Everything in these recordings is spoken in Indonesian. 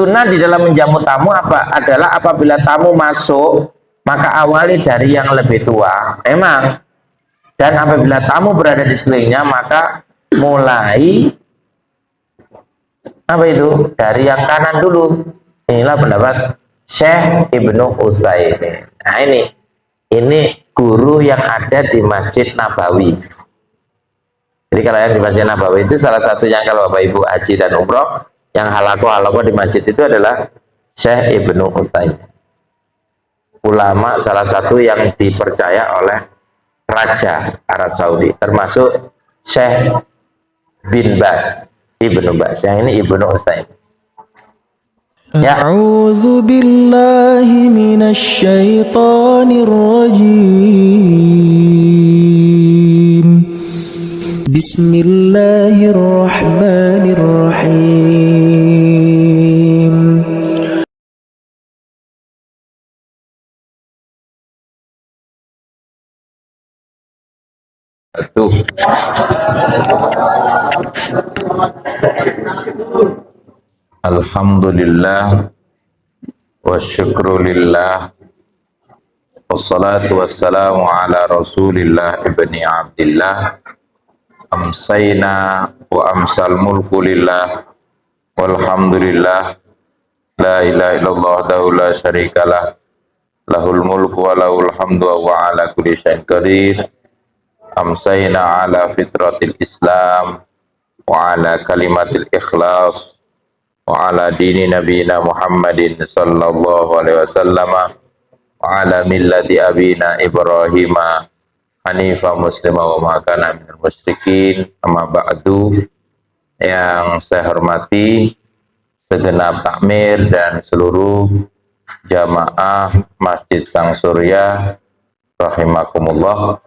Sunnah di dalam menjamu tamu adalah apabila tamu masuk, maka awali dari yang lebih tua. Memang. Dan apabila tamu berada di sekelilingnya, maka mulai apa itu? Dari yang kanan dulu. Inilah pendapat Syekh Ibnu Utsaimin. Nah ini guru yang ada di Masjid Nabawi. Jadi kalau yang di Masjid Nabawi itu salah satunya, kalau Bapak Ibu haji dan umroh, yang halaqah di masjid itu adalah Syekh Ibnu Utsaimin. Ulama salah satu yang dipercaya oleh Raja Arab Saudi, termasuk Syekh bin Baz, Ibnu Baz. Yang ini Ibnu Utsaimin. Ya. A'udzu billahi minasy syaithanir rajim. Bismillahirrahmanirrahim. Tuh. Alhamdulillah wa syukrulillah wassalatu wassalamu ala rasulillah ibni abdillah amsayna wa amsal mulku lillah walhamdulillah la ilaha illallah wahdahu la syarikalah lahul mulku wa lahul hamdu wa ala kulli syai'in qadir amsayna ala fitratil islam wa ala kalimatil ikhlas wa ala dini nabiyina Muhammadin sallallahu alaihi wasallam wa ala millati abina Ibrahima hanifa muslima wa ma kana minal musyrikin. Amma ba'du. Yang saya hormati segenap takmir dan seluruh jamaah Masjid Sang Surya rahimakumullah.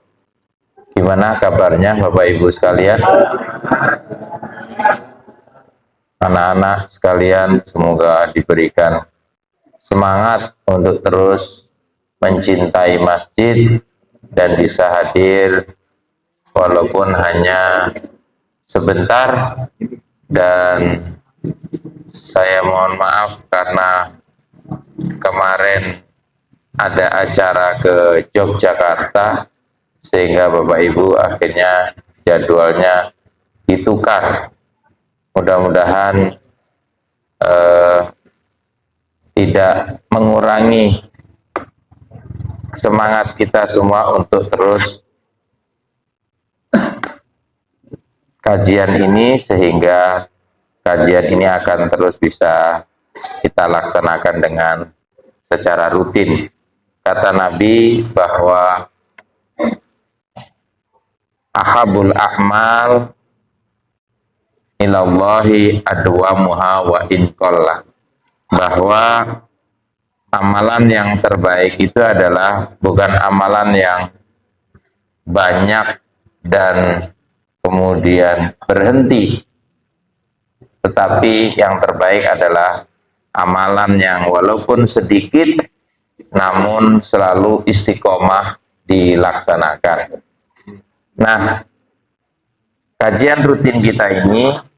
Gimana kabarnya Bapak Ibu sekalian? Anak-anak sekalian, semoga diberikan semangat untuk terus mencintai masjid dan bisa hadir walaupun hanya sebentar. Dan saya mohon maaf karena kemarin ada acara ke Yogyakarta sehingga Bapak Ibu akhirnya jadwalnya ditukar. Mudah-mudahan tidak mengurangi semangat kita semua untuk terus kajian ini, sehingga kajian ini akan terus bisa kita laksanakan dengan secara rutin. Kata Nabi bahwa ahabul a'mal ilallahi adwamuha wa inqallah, bahwa amalan yang terbaik itu adalah bukan amalan yang banyak dan kemudian berhenti, tetapi yang terbaik adalah amalan yang walaupun sedikit namun selalu istiqomah dilaksanakan. Nah, kajian rutin kita ini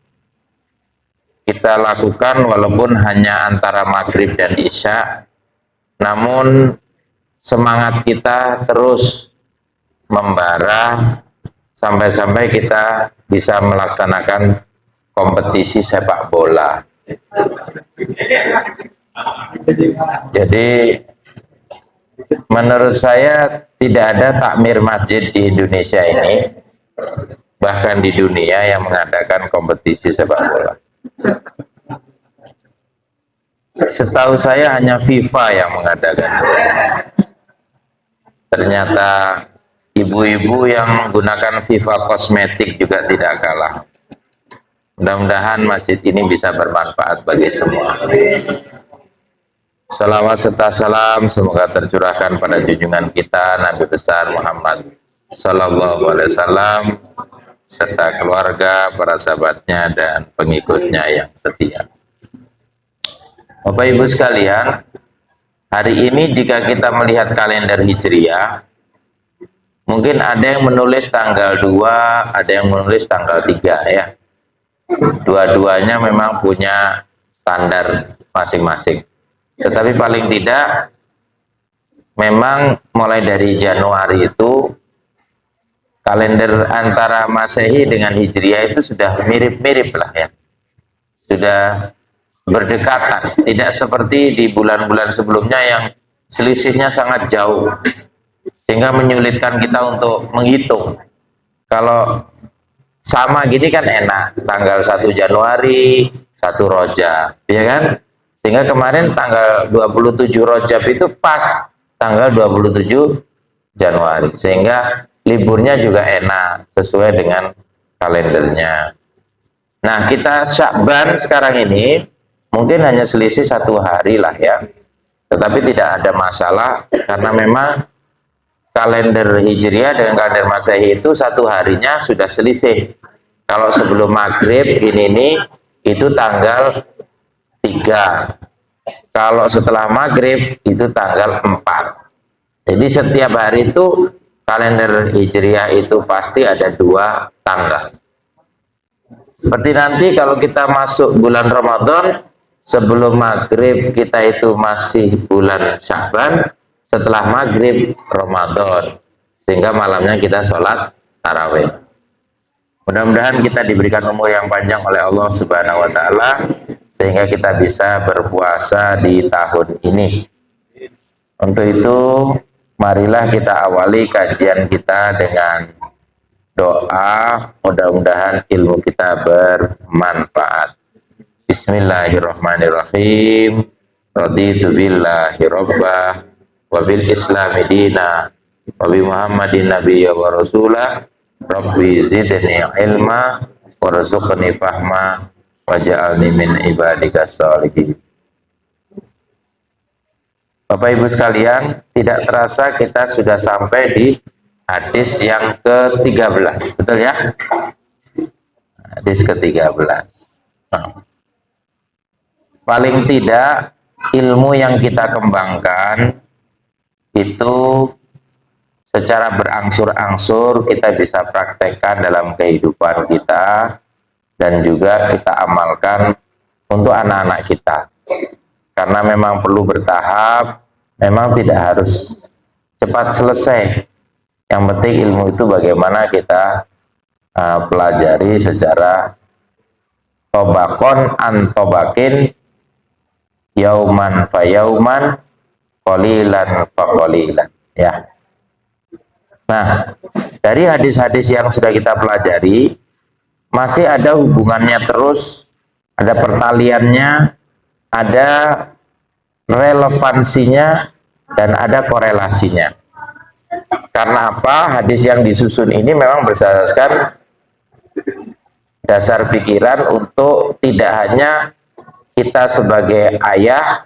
kita lakukan walaupun hanya antara maghrib dan isya, namun semangat kita terus membara sampai-sampai kita bisa melaksanakan kompetisi sepak bola. Jadi menurut saya tidak ada takmir masjid di Indonesia ini, bahkan di dunia, yang mengadakan kompetisi sepak bola. Setahu saya hanya FIFA yang mengadakan. Ternyata ibu-ibu yang menggunakan FIFA kosmetik juga tidak kalah. Mudah-mudahan masjid ini bisa bermanfaat bagi semua. Salawat serta salam semoga tercurahkan pada junjungan kita Nabi besar Muhammad sallallahu alaihi wasallam serta keluarga, para sahabatnya dan pengikutnya yang setia. Bapak Ibu sekalian, hari ini jika kita melihat kalender Hijriah, mungkin ada yang menulis tanggal 2, ada yang menulis tanggal 3 ya. Dua-duanya memang punya standar masing-masing. Tetapi paling tidak memang mulai dari Januari itu kalender antara Masehi dengan Hijriah itu sudah mirip-mirip lah ya. Sudah berdekatan, tidak seperti di bulan-bulan sebelumnya yang selisihnya sangat jauh sehingga menyulitkan kita untuk menghitung. Kalau sama gini kan enak, tanggal 1 Januari 1 Rajab, ya kan? Sehingga kemarin tanggal 27 Rajab itu pas tanggal 27 Januari, sehingga liburnya juga enak sesuai dengan kalendernya. Nah, kita Syakban sekarang ini mungkin hanya selisih 1 hari lah ya, tetapi tidak ada masalah karena memang kalender Hijriah dengan kalender Masehi itu 1 harinya sudah selisih. Kalau sebelum maghrib ini itu tanggal 3, kalau setelah maghrib itu tanggal 4. Jadi setiap hari itu kalender Hijriah itu pasti ada 2 tanggal. Seperti nanti kalau kita masuk bulan Ramadan, sebelum maghrib kita itu masih bulan Sya'ban, setelah maghrib Ramadan, sehingga malamnya kita sholat tarawih. Mudah-mudahan kita diberikan umur yang panjang oleh Allah Subhanahu wa Ta'ala, sehingga kita bisa berpuasa di tahun ini. Untuk itu, marilah kita awali kajian kita dengan doa, mudah-mudahan ilmu kita bermanfaat. Bismillahirrahmanirrahim. Raditu billahi rabbah wa bil islami dina wa bi muhammadin nabiyya wa rasulah. Rabbi zidni ilma warzuqni fahma waj'alni min ibadikas sholihin. Bapak Ibu sekalian, tidak terasa kita sudah sampai di hadis yang ke-13, betul ya? Hadis ke-13. Nah, paling tidak ilmu yang kita kembangkan itu secara berangsur-angsur kita bisa praktekkan dalam kehidupan kita dan juga kita amalkan untuk anak-anak kita. Karena memang perlu bertahap, memang tidak harus cepat selesai. Yang penting ilmu itu bagaimana kita pelajari secara tobakon an tobakin, yauman fa yauman, qalilan fa qalilan, ya. Nah, dari hadis-hadis yang sudah kita pelajari, masih ada hubungannya terus, ada pertaliannya, ada relevansinya, dan ada korelasinya. Karena apa? Hadis yang disusun ini memang berdasarkan dasar pikiran untuk tidak hanya kita sebagai ayah,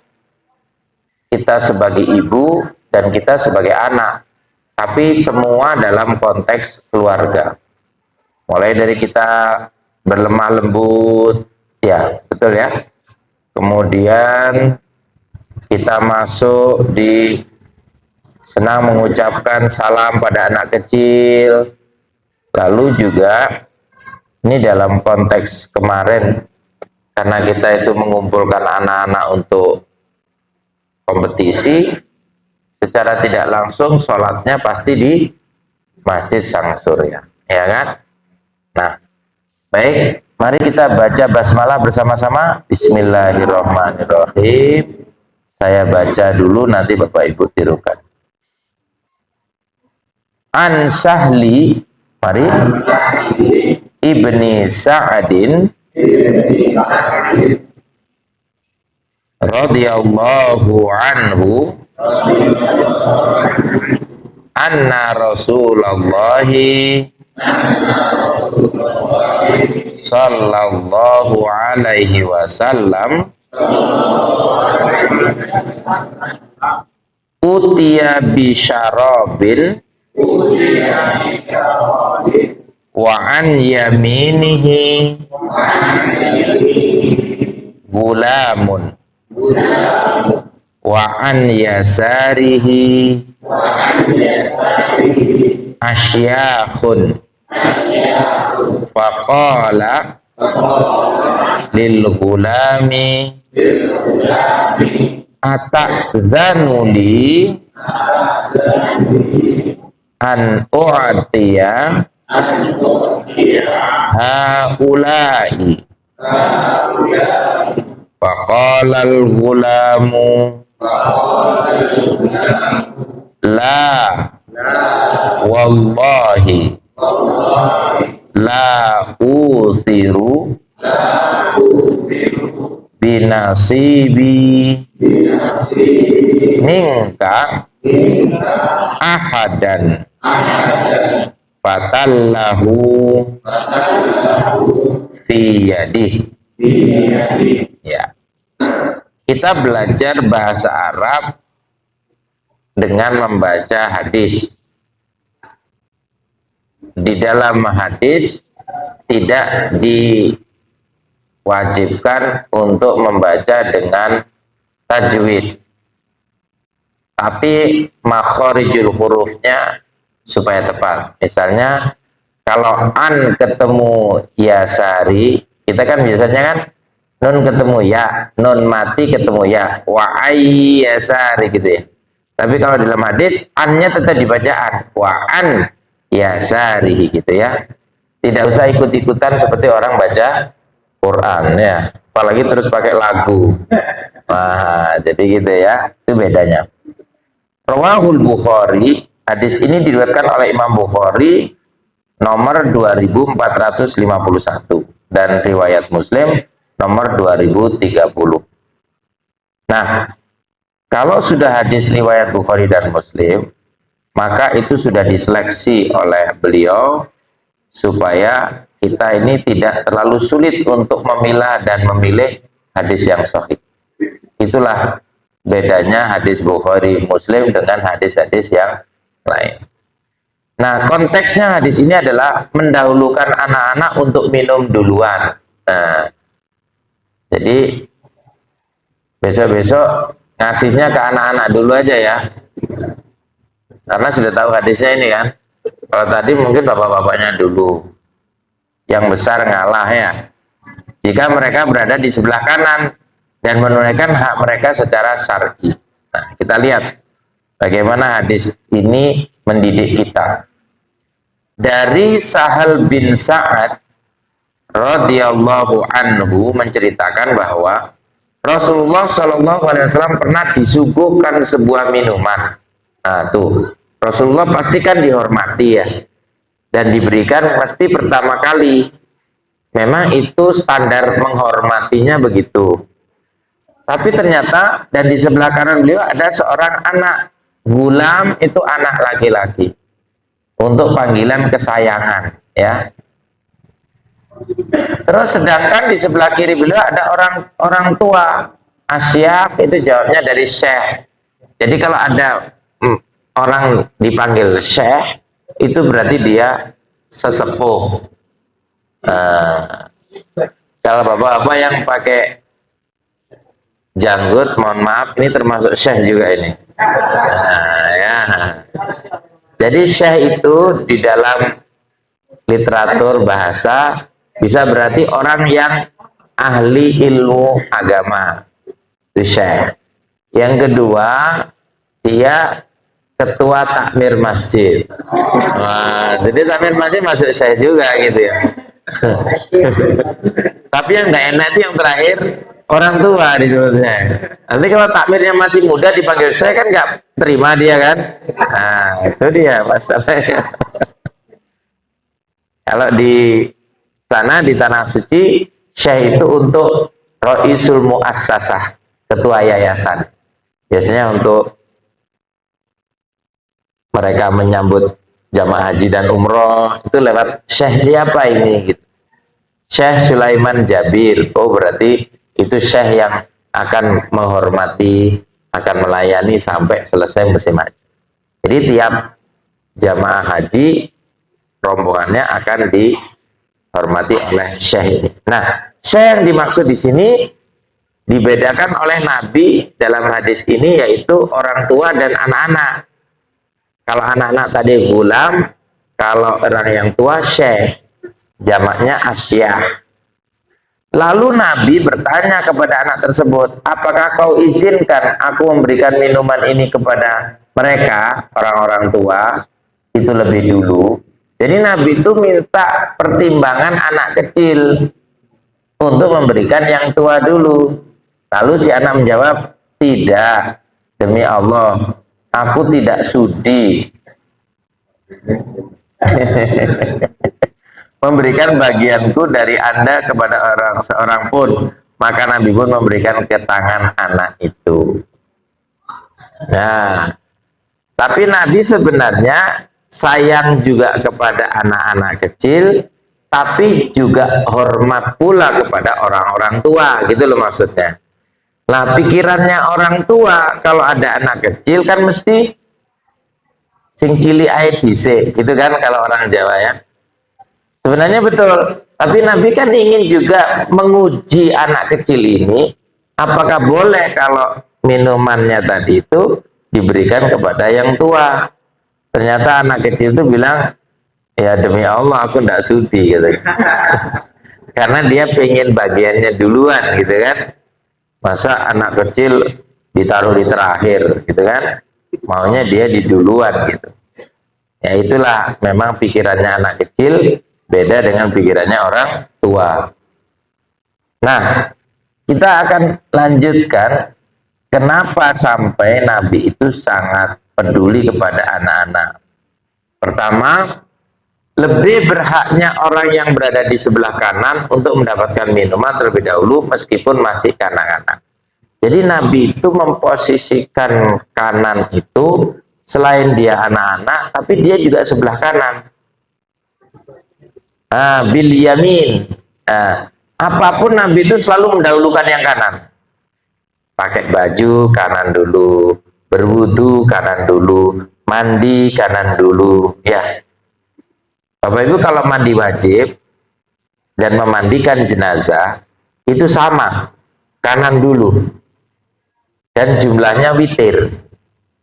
kita sebagai ibu, dan kita sebagai anak, tapi semua dalam konteks keluarga. Mulai dari kita berlemah lembut, ya betul ya. Kemudian kita masuk di senang mengucapkan salam pada anak kecil. Lalu juga ini dalam konteks kemarin, karena kita itu mengumpulkan anak-anak untuk kompetisi, secara tidak langsung sholatnya pasti di Masjid Sang Surya, ya kan? Nah, baik, mari kita baca basmalah bersama-sama. Bismillahirrahmanirrahim. Saya baca dulu, nanti Bapak Ibu tirukan. An Sahli, mari, Ibni Sa'adin radhiyallahu anhu anna Rasulullahi sallallahu alaihi wasallam utiya bi syarabin wa an yaminihi gulamun wa an yasarihi asyakhun faqala lil gulami Ata'zanuli an u'tiya haula'i. Faqala al-ghulamu la wallahi la uthiru binasibi minka ahadan fatallahu fi yadih. Ya, kita belajar bahasa Arab dengan membaca hadis. Di dalam hadis tidak diwajibkan untuk membaca dengan tajwid, tapi makhorijul hurufnya supaya tepat. Misalnya kalau an ketemu yasari, kita kan biasanya kan nun ketemu ya, nun mati ketemu ya, wa'ai yasari gitu ya. Tapi kalau dalam hadis an-nya tetap dibacaan wa'an yasari gitu ya. Tidak usah ikut-ikutan seperti orang baca Quran ya, apalagi terus pakai lagu. Nah, jadi gitu ya, itu bedanya. Rawahul Bukhari, hadis ini diriwayatkan oleh Imam Bukhari nomor 2451 dan riwayat Muslim nomor 2030. Nah, kalau sudah hadis riwayat Bukhari dan Muslim, maka itu sudah diseleksi oleh beliau supaya kita ini tidak terlalu sulit untuk memilah dan memilih hadis yang sahih. Itulah bedanya hadis Bukhari Muslim dengan hadis-hadis yang lain. Nah, konteksnya hadis ini adalah mendahulukan anak-anak untuk minum duluan. Nah, jadi besok-besok ngasihnya ke anak-anak dulu aja ya, karena sudah tahu hadisnya ini kan. Kalau tadi mungkin bapak-bapaknya dulu, yang besar ngalah ya. Jika mereka berada di sebelah kanan dan menunaikan hak mereka secara syar'i. Nah, kita lihat bagaimana hadis ini mendidik kita. Dari Sahal bin Sa'ad radhiyallahu anhu menceritakan bahwa Rasulullah Shallallahu Alaihi Wasallam pernah disuguhkan sebuah minuman. Nah, tuh Rasulullah pastikan dihormati ya, dan diberikan pasti pertama kali. Memang itu standar menghormatinya begitu. Tapi ternyata dan di sebelah kanan beliau ada seorang anak, gulam itu anak laki-laki, untuk panggilan kesayangan ya. Terus sedangkan di sebelah kiri beliau ada orang tua, asyaf itu jawabnya dari syekh. Jadi kalau ada orang dipanggil syekh itu berarti dia sesepuh. Kalau bapak-bapak yang pakai janggut, mohon maaf, ini termasuk syekh juga ini. Ya. Jadi syekh itu di dalam literatur bahasa bisa berarti orang yang ahli ilmu agama, itu syekh. Yang kedua, dia ketua takmir masjid. Wah, jadi takmir masjid masuk syekh juga gitu ya. Tapi yang nggak enak itu yang terakhir, orang tua disebutnya. Nanti kalau takmirnya masih muda dipanggil syekh kan nggak terima dia kan. Nah, itu dia masalahnya. Kalau di sana di tanah suci, syekh itu untuk Raisul Muassasah, ketua yayasan. Biasanya untuk mereka menyambut jamaah haji dan umroh itu lewat syekh siapa ini gitu. Syekh Sulaiman Jabir. Oh, berarti itu syekh yang akan menghormati, akan melayani sampai selesai musim haji. Jadi tiap jamaah haji rombongannya akan dihormati oleh syekh ini. Nah, syekh yang dimaksud di sini dibedakan oleh Nabi dalam hadis ini, yaitu orang tua dan anak-anak. Kalau anak-anak tadi gulam, kalau orang yang tua syekh, jamaknya asyah. Lalu Nabi bertanya kepada anak tersebut, apakah kau izinkan aku memberikan minuman ini kepada mereka, orang-orang tua, itu lebih dulu. Jadi Nabi itu minta pertimbangan anak kecil untuk memberikan yang tua dulu. Lalu si anak menjawab, tidak, demi Allah, aku tidak sudi memberikan bagianku dari Anda kepada orang seorang pun. Maka Nabi pun memberikan ke tangan anak itu. Nah, tapi Nabi sebenarnya sayang juga kepada anak-anak kecil, tapi juga hormat pula kepada orang-orang tua, gitu loh maksudnya. Nah, pikirannya orang tua kalau ada anak kecil kan mesti sing cili ae dhisik, gitu kan kalau orang Jawa ya. Sebenarnya betul, tapi Nabi kan ingin juga menguji anak kecil ini, apakah boleh kalau minumannya tadi itu diberikan kepada yang tua. Ternyata anak kecil itu bilang, ya demi Allah aku tidak sudi gitu. Karena dia pengen bagiannya duluan gitu kan. Masa anak kecil ditaruh di terakhir gitu kan, maunya dia di duluan gitu. Ya itulah memang pikirannya anak kecil beda dengan pikirannya orang tua. Nah, kita akan lanjutkan kenapa sampai Nabi itu sangat peduli kepada anak-anak. Pertama, lebih berhaknya orang yang berada di sebelah kanan untuk mendapatkan minuman terlebih dahulu meskipun masih kanak-kanak. Jadi Nabi itu memposisikan kanan itu selain dia anak-anak, tapi dia juga sebelah kanan. Bil yamin. Apapun Nabi itu selalu mendahulukan yang kanan. Pakai baju kanan dulu, berwudu kanan dulu, mandi kanan dulu, ya. Bapak Ibu kalau mandi wajib dan memandikan jenazah itu sama, kanan dulu. Dan jumlahnya witir,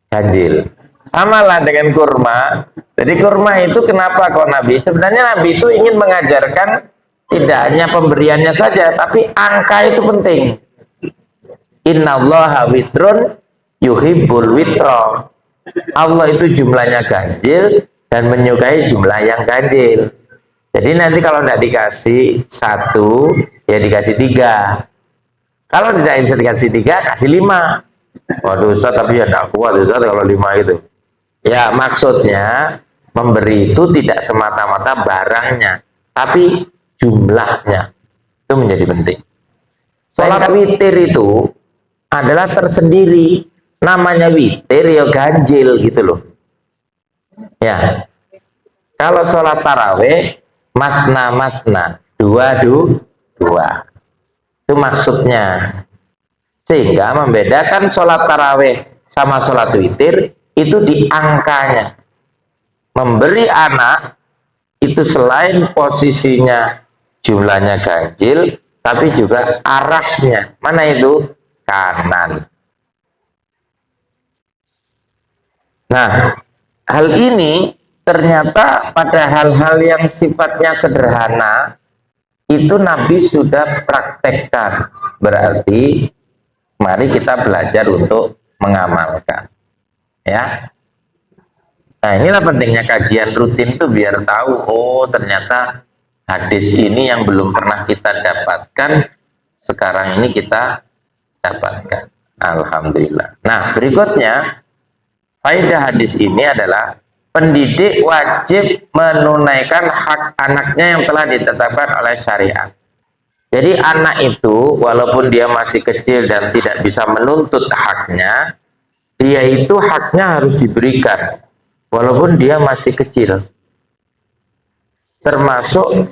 ganjil. Sama lah dengan kurma. Jadi kurma itu kenapa kok Nabi? Sebenarnya Nabi itu ingin mengajarkan tidak hanya pemberiannya saja, tapi angka itu penting. Innallaha witrun yuhibbul witra. Allah itu jumlahnya ganjil dan menyukai jumlah yang ganjil. Jadi nanti kalau tidak dikasih satu, ya dikasih tiga. Kalau tidak bisa dikasih tiga, kasih lima. Waduh Ustaz, tapi ya tidak kuat Ustaz kalau lima itu. Ya maksudnya memberi itu tidak semata-mata barangnya, tapi jumlahnya. Itu menjadi penting. Sholat witir itu adalah tersendiri. Namanya witir ya ganjil gitu loh. Ya. Kalau sholat taraweh masna, dua. Itu maksudnya. Sehingga membedakan sholat taraweh sama sholat witir itu di angkanya. Memberi anak itu selain posisinya jumlahnya ganjil, tapi juga arahnya. Mana itu? Kanan. Nah, hal ini ternyata pada hal-hal yang sifatnya sederhana itu Nabi sudah praktekkan. Berarti mari kita belajar untuk mengamalkan, ya. Nah, inilah pentingnya kajian rutin tuh biar tahu, oh ternyata hadis ini yang belum pernah kita dapatkan, sekarang ini kita dapatkan. Alhamdulillah. Nah, berikutnya, faedah hadis ini adalah pendidik wajib menunaikan hak anaknya yang telah ditetapkan oleh syariat. Jadi anak itu walaupun dia masih kecil dan tidak bisa menuntut haknya, dia itu haknya harus diberikan walaupun dia masih kecil. Termasuk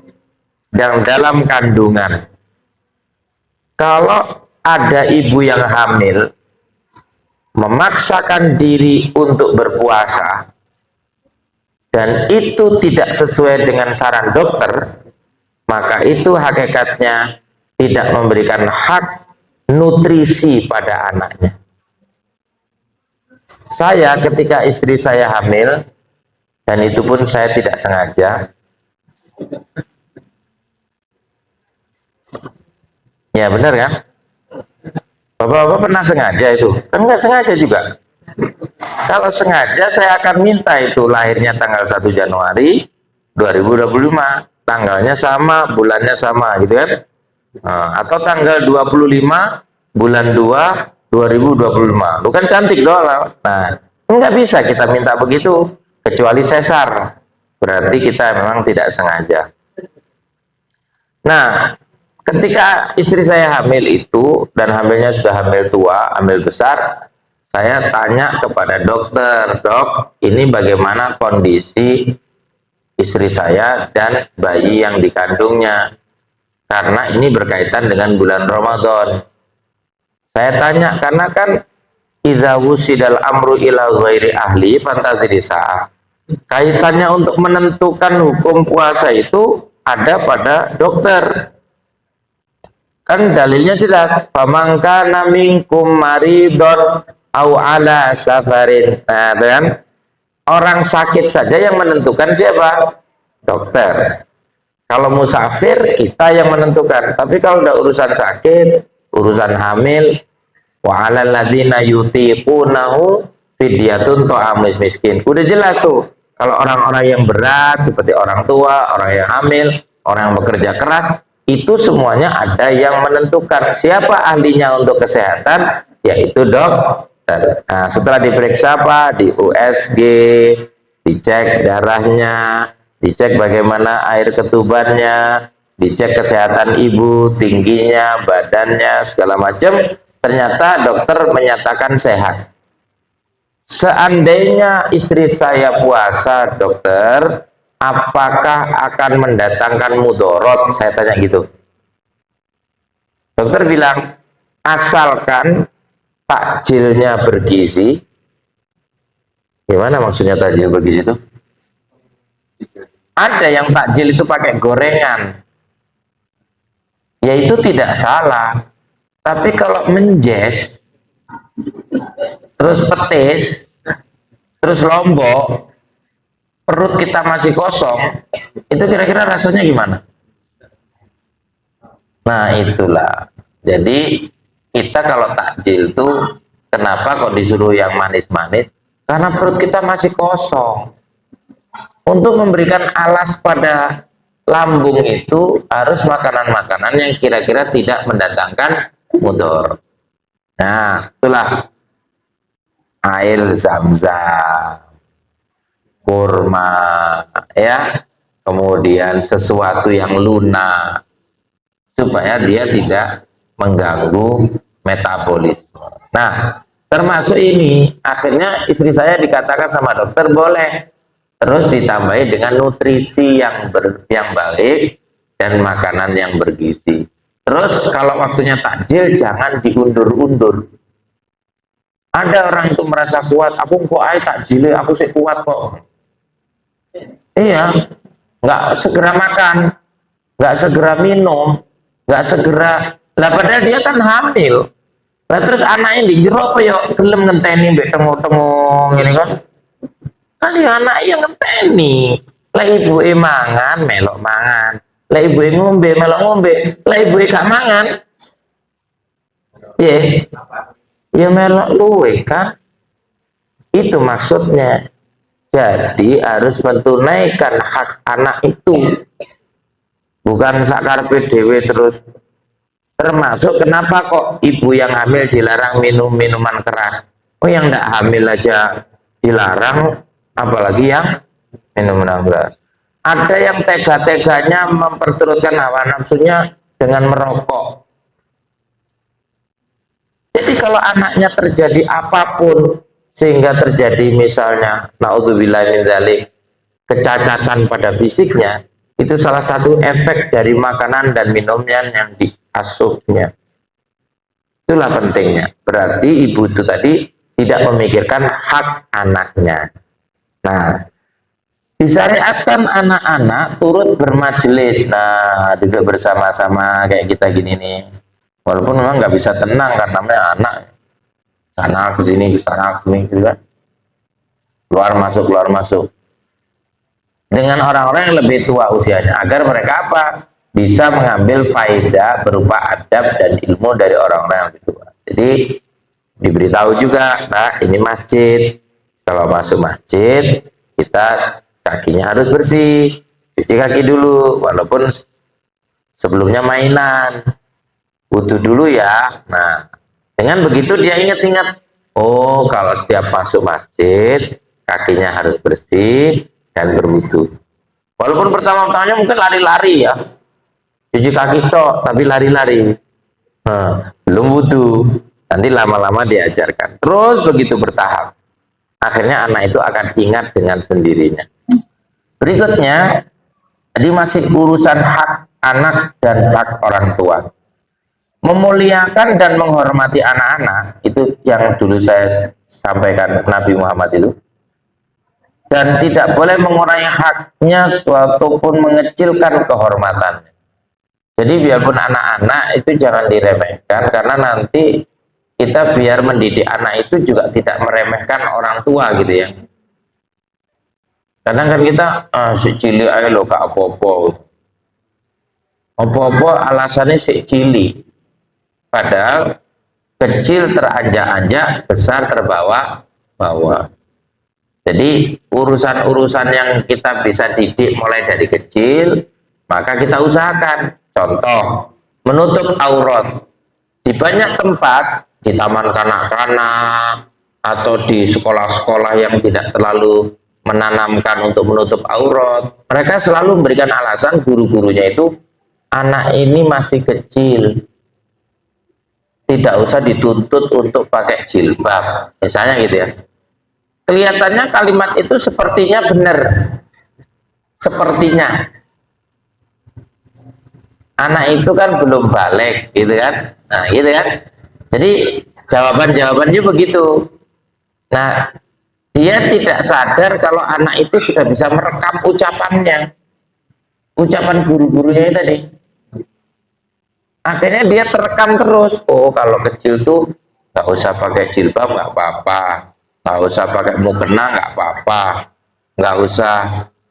yang dalam kandungan. Kalau ada ibu yang hamil memaksakan diri untuk berpuasa dan itu tidak sesuai dengan saran dokter, maka itu hakikatnya tidak memberikan hak nutrisi pada anaknya. Saya ketika istri saya hamil, dan itu pun saya tidak sengaja, Ya benar kan? Bapak-bapak pernah sengaja itu? Kan nggak sengaja juga. Kalau sengaja saya akan minta itu lahirnya tanggal 1 Januari 2025, tanggalnya sama, bulannya sama gitu kan. Atau tanggal 25 bulan 2 2025. Lu kan cantik doang. Nah, nggak bisa kita minta begitu kecuali sesar. Berarti kita memang tidak sengaja. Nah, ketika istri saya hamil itu, dan hamilnya sudah hamil tua, hamil besar, saya tanya kepada dokter, dok, ini bagaimana kondisi istri saya dan bayi yang dikandungnya? Karena ini berkaitan dengan bulan Ramadan. Saya tanya, karena kan idza wusidal amru ila ghairi ahli fantaziri sa'ah. Kaitannya untuk menentukan hukum puasa itu ada pada dokter. Kan dalilnya jelas, famangkana minkum maridon au ala safarin. Nah, kan orang sakit saja yang menentukan siapa? Dokter. Kalau musafir kita yang menentukan. Tapi kalau udah urusan sakit, urusan hamil, wa 'alal ladzina yutiqunahu fidyatun ta'amul miskin. Udah jelas tuh. Kalau orang-orang yang berat seperti orang tua, orang yang hamil, orang yang bekerja keras, itu semuanya ada yang menentukan. Siapa ahlinya untuk kesehatan? Yaitu dokter. Nah, setelah diperiksa apa? Di USG, dicek darahnya, dicek bagaimana air ketubannya, dicek kesehatan ibu, tingginya, badannya, segala macam. Ternyata dokter menyatakan sehat. Seandainya istri saya puasa, dokter, apakah akan mendatangkan mudorot? Saya tanya gitu. Dokter bilang, asalkan takjilnya bergizi. Gimana maksudnya takjil bergizi itu? Ada yang takjil itu pakai gorengan. Ya itu tidak salah. Tapi kalau menjes, terus petis, terus lombok, perut kita masih kosong, itu kira-kira rasanya gimana? Nah itulah. Jadi kita kalau takjil tuh kenapa kok disuruh yang manis-manis? Karena perut kita masih kosong. Untuk memberikan alas pada lambung itu harus makanan-makanan yang kira-kira tidak mendatangkan mudor. Nah itulah air zam-zam, kurma, ya, kemudian sesuatu yang lunak supaya dia tidak mengganggu metabolisme. Nah, termasuk ini akhirnya istri saya dikatakan sama dokter boleh, terus ditambahi dengan nutrisi yang baik dan makanan yang bergizi. Terus kalau waktunya takjil jangan diundur-undur. Ada orang itu merasa kuat, aku kok takjil, aku sih kuat kok. Iya, nggak segera makan, nggak segera minum, nggak segera. Lah padahal dia kan hamil. Lah terus anaknya di jero apa ya gelem ngenteni mbek tengok-tengok ngene kan. Kali anak yang ngenteni. Lah ibuke mangan, melok mangan. Lah ibuke ngombe, melok ngombe. Lah ibuke gak mangan. Piye? Ya melok luwe kan. Itu maksudnya. Jadi harus menunaikan hak anak itu. Bukan sakarpe dhewe terus. Termasuk kenapa kok ibu yang hamil dilarang minum minuman keras. Oh yang tidak hamil aja dilarang, apalagi yang minum minuman keras. Ada yang tega-teganya memperturutkan hawa nafsunya dengan merokok. Jadi kalau anaknya terjadi apapun sehingga terjadi misalnya naudzubillah min dzalik kecacatan pada fisiknya, itu salah satu efek dari makanan dan minumnya yang diasuhnya. Itulah pentingnya. Berarti ibu itu tadi tidak memikirkan hak anaknya. Nah, disyariatkan anak-anak turut bermajelis. Nah, duduk bersama-sama kayak kita gini nih. Walaupun memang nggak bisa tenang karena namanya anak. Sana ke sini, gitu kan. Keluar masuk, keluar masuk. Dengan orang-orang yang lebih tua usianya, agar mereka apa? bisa mengambil faedah berupa adab dan ilmu dari orang-orang yang lebih tua. Jadi diberitahu juga, nah ini masjid, kalau masuk masjid kita kakinya harus bersih, cuci kaki dulu, walaupun sebelumnya mainan, wudu dulu ya. Nah, dengan begitu dia ingat-ingat, oh kalau setiap masuk masjid kakinya harus bersih dan berwudu. Walaupun pertama-tamanya mungkin lari-lari ya, cuci kaki tok tapi lari-lari, belum wudu. Nanti lama-lama diajarkan, terus begitu bertahap, akhirnya anak itu akan ingat dengan sendirinya. Berikutnya, jadi masih urusan hak anak dan hak orang tua. Memuliakan dan menghormati anak-anak, itu yang dulu saya sampaikan Nabi Muhammad itu. Dan tidak boleh mengurangi haknya suatu pun mengecilkan kehormatannya. Jadi biarpun anak-anak itu jangan diremehkan, karena nanti kita biar mendidik anak itu juga tidak meremehkan orang tua gitu ya. Kadang kan kita si cilik aja lo kak apa-apa alasannya si cilik, padahal kecil teranjak-anjak, besar terbawa-bawa. Jadi urusan-urusan yang kita bisa didik mulai dari kecil, maka kita usahakan. Contoh, menutup aurat. Di banyak tempat, di taman kanak-kanak, atau di sekolah-sekolah yang tidak terlalu menanamkan untuk menutup aurat, mereka selalu memberikan alasan, guru-gurunya itu, anak ini masih kecil, tidak usah dituntut untuk pakai jilbab, misalnya gitu ya. Kelihatannya kalimat itu sepertinya benar, sepertinya anak itu kan belum balik gitu kan, nah gitu kan. Jadi jawabannya begitu. Nah, dia tidak sadar kalau anak itu sudah bisa merekam ucapannya, ucapan guru-gurunya tadi. Akhirnya dia terekam terus. Oh, kalau kecil tuh nggak usah pakai jilbab nggak apa-apa, nggak usah pakai mukena nggak apa-apa, nggak usah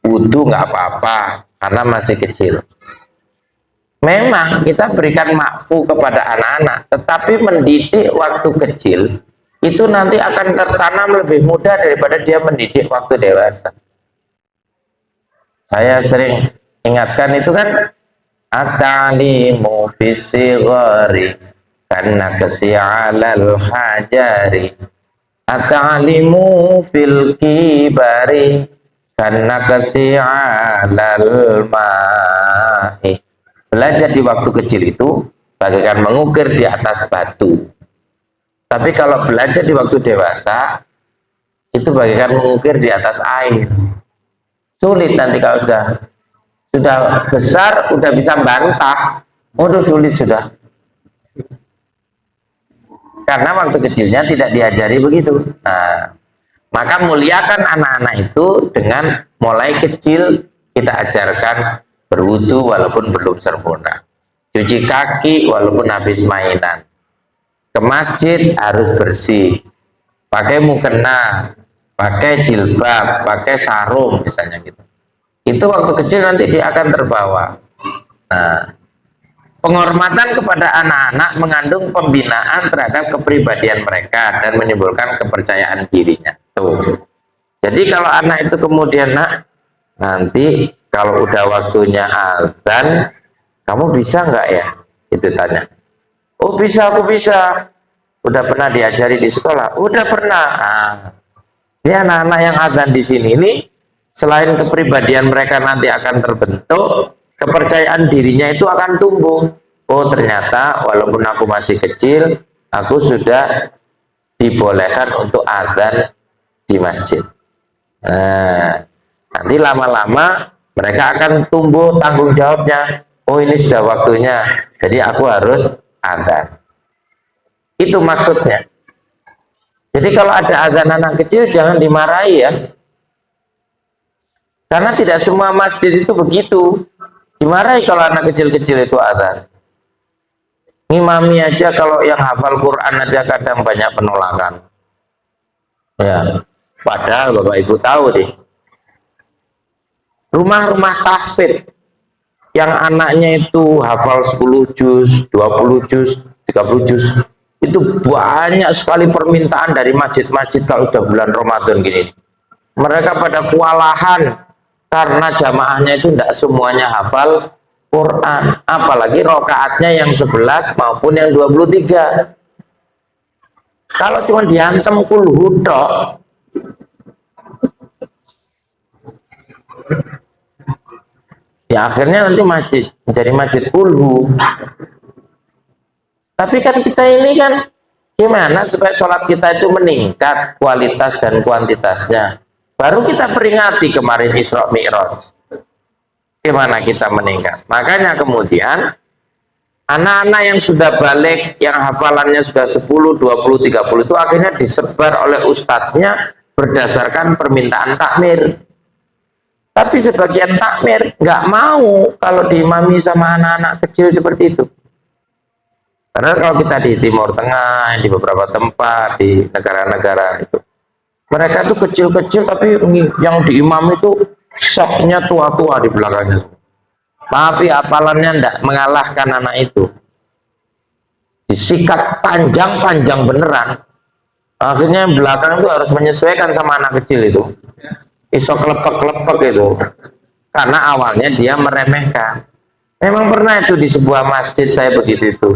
wudu nggak apa-apa, karena masih kecil. Memang kita berikan makfu kepada anak-anak, tetapi mendidik waktu kecil itu nanti akan tertanam lebih mudah daripada dia mendidik waktu dewasa. Saya sering ingatkan itu kan, at-ta'limu fis-sighari karena kasi'alal hajari, at-ta'limu fil kibari karena kasi'alal ma'i. Belajar di waktu kecil itu bagaikan mengukir di atas batu. Tapi kalau belajar di waktu dewasa, itu bagaikan mengukir di atas air. Sulit nanti kalau sudah besar, udah bisa bantah. Waduh, sulit sudah. Karena waktu kecilnya tidak diajari begitu. Nah, maka muliakan anak-anak itu dengan mulai kecil kita ajarkan berwudu walaupun belum sempurna, cuci kaki walaupun habis mainan, ke masjid harus bersih, pakai mukena, pakai jilbab, pakai sarung misalnya gitu. Itu waktu kecil nanti dia akan terbawa. Nah, penghormatan kepada anak-anak mengandung pembinaan terhadap kepribadian mereka dan menimbulkan kepercayaan dirinya. Tuh. Jadi kalau anak itu kemudian nanti kalau udah waktunya azan, kamu bisa nggak ya? Itu tanya. Oh bisa, aku bisa. Udah pernah diajari di sekolah? Udah pernah. Nah, ini anak-anak yang azan di sini ini, selain kepribadian mereka nanti akan terbentuk, kepercayaan dirinya itu akan tumbuh. Oh ternyata walaupun aku masih kecil, aku sudah dibolehkan untuk azan di masjid. Nah, nanti lama-lama mereka akan tumbuh tanggung jawabnya. Oh ini sudah waktunya, jadi aku harus azan. Itu maksudnya. Jadi kalau ada azan anak kecil jangan dimarahi ya. Karena tidak semua masjid itu begitu. Dimarahi kalau anak kecil-kecil itu azan. Ngimami aja kalau yang hafal Quran aja kadang banyak penolakan. Ya, padahal Bapak Ibu tahu deh. Rumah-rumah tahfidz yang anaknya itu hafal 10 juz, 20 juz, 30 juz, itu banyak sekali permintaan dari masjid-masjid kalau sudah bulan Ramadan gini. Mereka pada kewalahan karena jamaahnya itu tidak semuanya hafal Quran, apalagi rokaatnya yang 11 maupun yang 23. Kalau cuma diantem kulhu tok, ya akhirnya nanti masjid menjadi masjid kulhu. Tapi kan kita ini kan gimana supaya sholat kita itu meningkat kualitas dan kuantitasnya? Baru kita peringati kemarin Isra Mi'raj. Gimana kita meningkat? Makanya kemudian anak-anak yang sudah balik, yang hafalannya sudah 10, 20, 30 itu akhirnya disebar oleh ustadznya berdasarkan permintaan takmir. Tapi sebagian takmir nggak mau kalau diimami sama anak-anak kecil seperti itu. Karena kalau kita di Timur Tengah, di beberapa tempat, di negara-negara itu, mereka itu kecil-kecil tapi yang diimam itu sofnya tua-tua di belakangnya. Tapi hafalannya tidak mengalahkan anak itu. Disikat panjang-panjang beneran. Akhirnya yang belakang itu harus menyesuaikan sama anak kecil itu. Iso kelepek-kelepek itu. Karena awalnya dia meremehkan. Memang pernah itu di sebuah masjid saya begitu itu.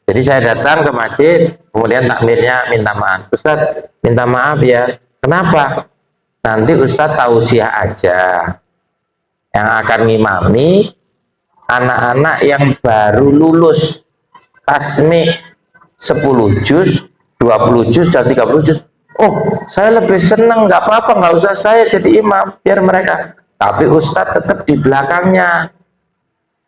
Jadi saya datang ke masjid, kemudian takmirnya minta maaf. Ustadz, minta maaf ya. Kenapa? Nanti Ustadz tausiah aja. Yang akan ngimami anak-anak yang baru lulus tasmi 10 juz, 20 juz, dan 30 juz. Oh, saya lebih senang, nggak apa-apa, nggak usah saya jadi imam, biar mereka. Tapi Ustadz tetap di belakangnya.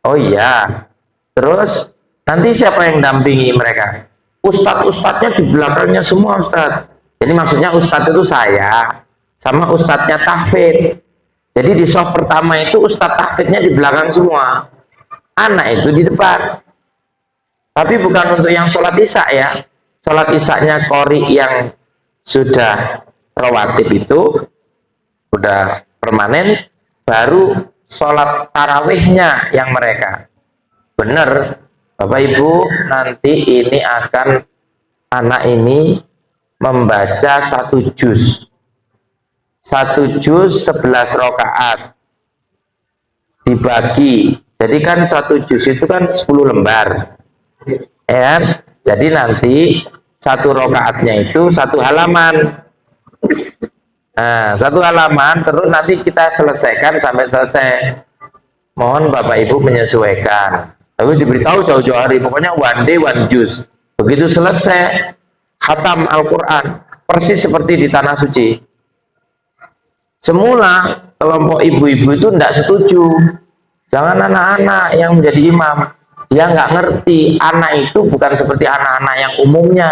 Oh iya. Terus nanti siapa yang dampingi mereka? Ustadz-ustadznya di belakangnya semua Ustadz. Jadi maksudnya Ustadz itu saya sama Ustadznya tahfidz. Jadi di soft pertama itu Ustadz tahfidznya di belakang semua, anak itu di depan. Tapi bukan untuk yang sholat isya ya. Sholat isyanya qori yang sudah rawatib itu sudah permanen, baru sholat tarawihnya yang mereka. Benar Bapak Ibu, nanti ini akan anak ini membaca 1 juz. 1 juz 11 rakaat dibagi. Jadi kan 1 juz itu kan 10 lembar. Ya, jadi nanti 1 rakaatnya itu 1 halaman. Nah, 1 halaman terus nanti kita selesaikan sampai selesai. Mohon Bapak Ibu menyesuaikan. Lalu diberitahu jauh-jauh hari, pokoknya one day one juz. Begitu selesai khatam Al-Quran, persis seperti di Tanah Suci. Semula kelompok ibu-ibu itu tidak setuju. Jangan anak-anak yang menjadi imam. Dia nggak ngerti, anak itu bukan seperti anak-anak yang umumnya.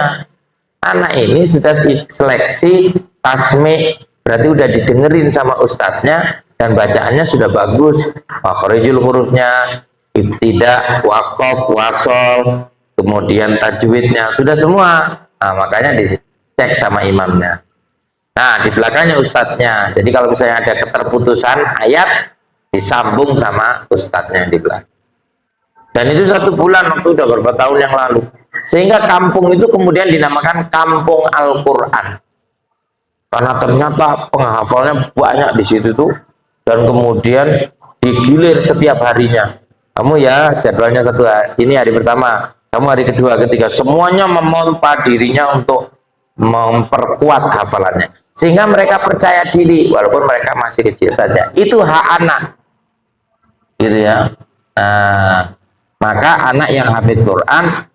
Anak ini sudah seleksi tasmi, berarti udah didengerin sama ustadznya dan bacaannya sudah bagus. Makhorijul hurufnya, ibtidah, waqaf, wasol, kemudian tajwidnya sudah semua. Nah, makanya dicek sama imamnya. Nah, di belakangnya ustadznya. Jadi kalau misalnya ada keterputusan ayat, disambung sama ustadznya di belakang. Dan itu 1 bulan, waktu udah beberapa tahun yang lalu. Sehingga kampung itu kemudian dinamakan Kampung Al-Quran. Karena ternyata penghafalnya banyak di situ tuh. Dan kemudian digilir setiap harinya. Kamu ya jadwalnya 1 hari, ini hari pertama, kamu hari kedua, ketiga, semuanya memompa dirinya untuk memperkuat hafalannya. Sehingga mereka percaya diri walaupun mereka masih kecil saja. Itu hak anak. Gitu ya. Nah, maka anak yang hafidz Quran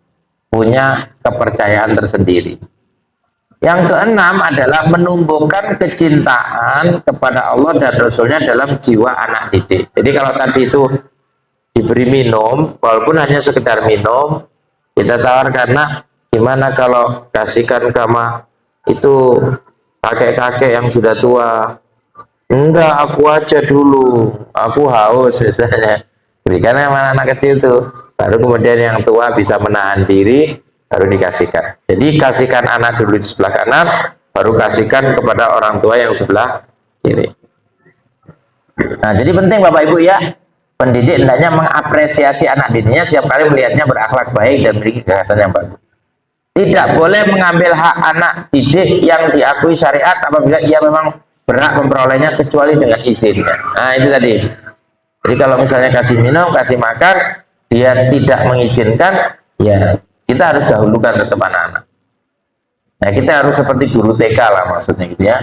punya kepercayaan tersendiri. Yang keenam adalah menumbuhkan kecintaan kepada Allah dan Rasulnya dalam jiwa anak didik. Jadi kalau tadi itu diberi minum, walaupun hanya sekedar minum, kita tawarkan, nah gimana kalau kasihkan kama itu kakek-kakek yang sudah tua. Enggak, aku aja dulu, aku haus misalnya. Berikan sama anak kecil tuh, baru kemudian yang tua bisa menahan diri, baru dikasihkan. Jadi kasihkan anak dulu di sebelah kanan, baru kasihkan kepada orang tua yang sebelah kiri. Nah, jadi penting Bapak Ibu ya, Pendidik hendaknya mengapresiasi anak didiknya setiap kali melihatnya berakhlak baik dan memiliki gagasan yang bagus. Tidak boleh mengambil hak anak didik yang diakui syariat apabila ia memang berhak memperolehnya kecuali dengan izinnya. Nah itu tadi. Jadi kalau misalnya kasih minum, kasih makan, dia tidak mengizinkan, ya kita harus dahulukan tetap anak-anak. Nah kita harus seperti guru TK lah maksudnya gitu ya.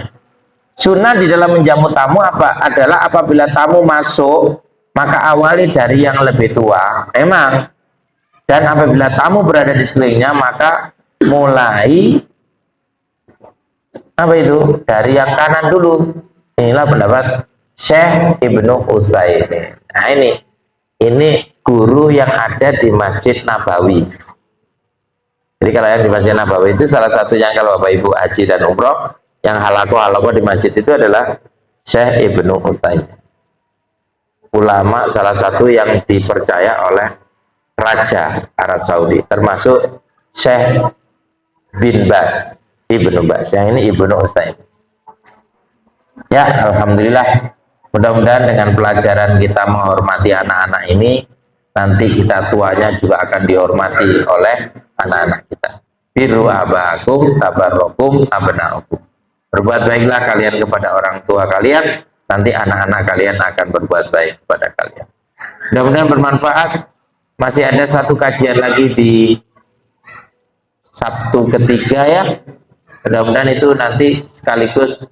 Sunnah di dalam menjamu tamu adalah apabila tamu masuk, maka awali dari yang lebih tua. Memang. Dan apabila tamu berada di sekelilingnya, maka mulai apa itu? Dari yang kanan dulu. Inilah pendapat Syekh Ibnu Utsaimin. Nah ini guru yang ada di Masjid Nabawi. Jadi kalau yang di Masjid Nabawi itu salah satunya kalau Bapak Ibu haji dan umroh, yang halaqah di masjid itu adalah Syekh Ibnu Utsaimin. Ulama salah satu yang dipercaya oleh Raja Arab Saudi, termasuk Syekh bin Baz, Ibnu Baz. Yang ini Ibnu Utsaimin. Ya, alhamdulillah. Mudah-mudahan dengan pelajaran kita menghormati anak-anak ini, nanti kita tuanya juga akan dihormati oleh anak-anak kita. Biru abakum tabarrokum abnaukum. Berbuat baiklah kalian kepada orang tua kalian, nanti anak-anak kalian akan berbuat baik kepada kalian. Mudah-mudahan bermanfaat. Masih ada satu kajian lagi di Sabtu ketiga ya. Mudah-mudahan itu nanti sekaligus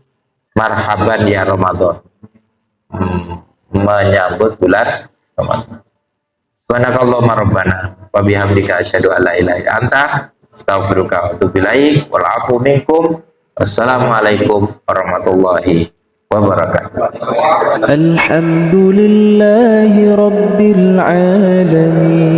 marhaban ya Ramadan, menyambut bulan Ramadan. Subhanakallahumma rabbana wa bihamdika asyhadu an la ilaha illa anta astaghfiruka wa atubu ilaik wal afu minkum. Wassalamualaikum warahmatullahi wabarakatuh. Alhamdulillahi rabbil alamin.